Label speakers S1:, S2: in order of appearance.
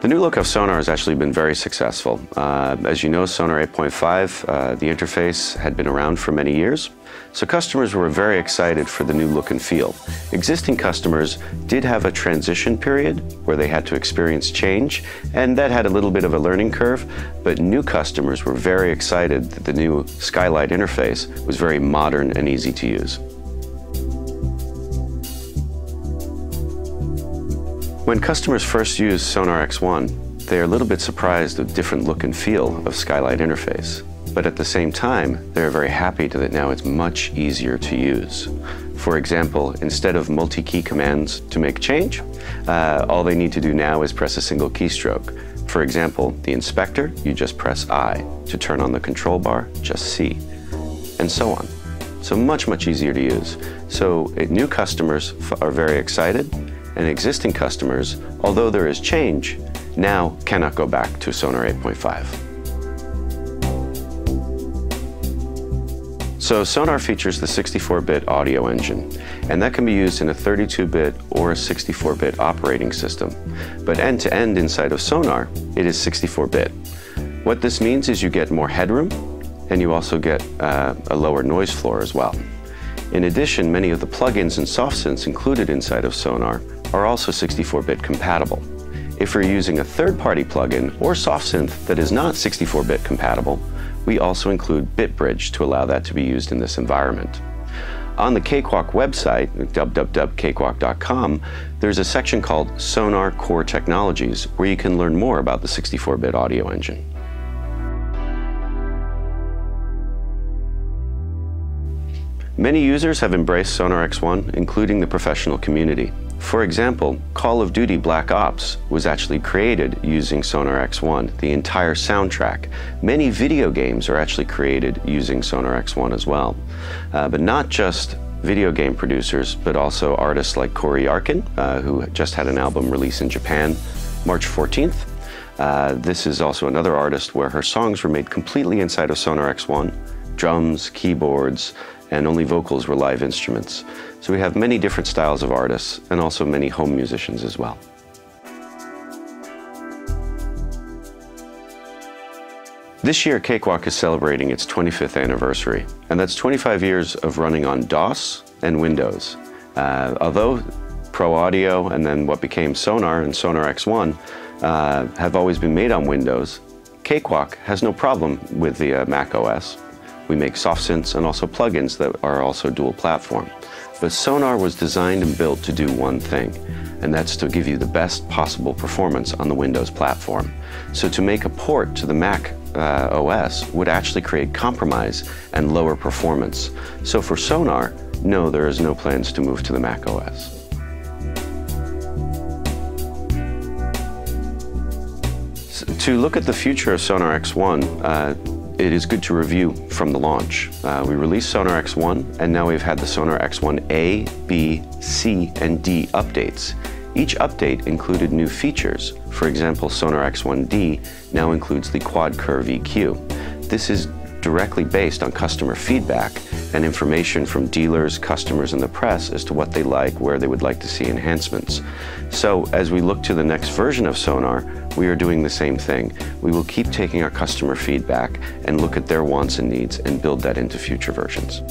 S1: The new look of Sonar has actually been very successful. As you know, SONAR X1, the interface had been around for many years, so customers were very excited for the new look and feel. Existing customers did have a transition period where they had to experience change, and that had a little bit of a learning curve, but new customers were very excited that the new Skylight interface was very modern and easy to use. When customers first use SONAR X1, they are a little bit surprised at the different look and feel of Skylight interface. But at the same time, they're very happy that now it's much easier to use. For example, instead of multi-key commands to make change, all they need to do now is press a single keystroke. For example, the inspector, you just press I. To turn on the control bar, just C. And so on. So much easier to use. So new customers are very excited, and existing customers, although there is change, now cannot go back to SONAR 8.5. So SONAR features the 64-bit audio engine, and that can be used in a 32-bit or a 64-bit operating system. But end-to-end inside of SONAR, it is 64-bit. What this means is you get more headroom, and you also get a lower noise floor as well. In addition, many of the plugins and soft synths included inside of SONAR are also 64-bit compatible. If you're using a third-party plugin or soft synth that is not 64-bit compatible, we also include BitBridge to allow that to be used in this environment. On the Cakewalk website, www.cakewalk.com, there's a section called SONAR Core Technologies, where you can learn more about the 64-bit audio engine. Many users have embraced SONAR X1, including the professional community. For example, Call of Duty Black Ops was actually created using SONAR X1, the entire soundtrack. Many video games are actually created using SONAR X1 as well. But not just video game producers, but also artists like Corey Arkin, who just had an album released in Japan March 14th. This is also another artist where her songs were made completely inside of SONAR X1, drums, keyboards, and only vocals were live instruments. So we have many different styles of artists and also many home musicians as well. This year, Cakewalk is celebrating its 25th anniversary, and that's 25 years of running on DOS and Windows. Although Pro Audio and then what became Sonar and SONAR X1 have always been made on Windows, Cakewalk has no problem with the Mac OS. We make soft synths and also plugins that are also dual platform. But Sonar was designed and built to do one thing, and that's to give you the best possible performance on the Windows platform. So to make a port to the Mac OS would actually create compromise and lower performance. So for Sonar, no, there is no plans to move to the Mac OS. To look at the future of SONAR X1, it is good to review from the launch. We released SONAR X1, and now we've had the SONAR X1 A, B, C, and D updates. Each update included new features. For example, SONAR X1D now includes the quad curve EQ. This is directly based on customer feedback and information from dealers, customers, and the press as to what they like, where they would like to see enhancements. So as we look to the next version of Sonar, we are doing the same thing. We will keep taking our customer feedback and look at their wants and needs and build that into future versions.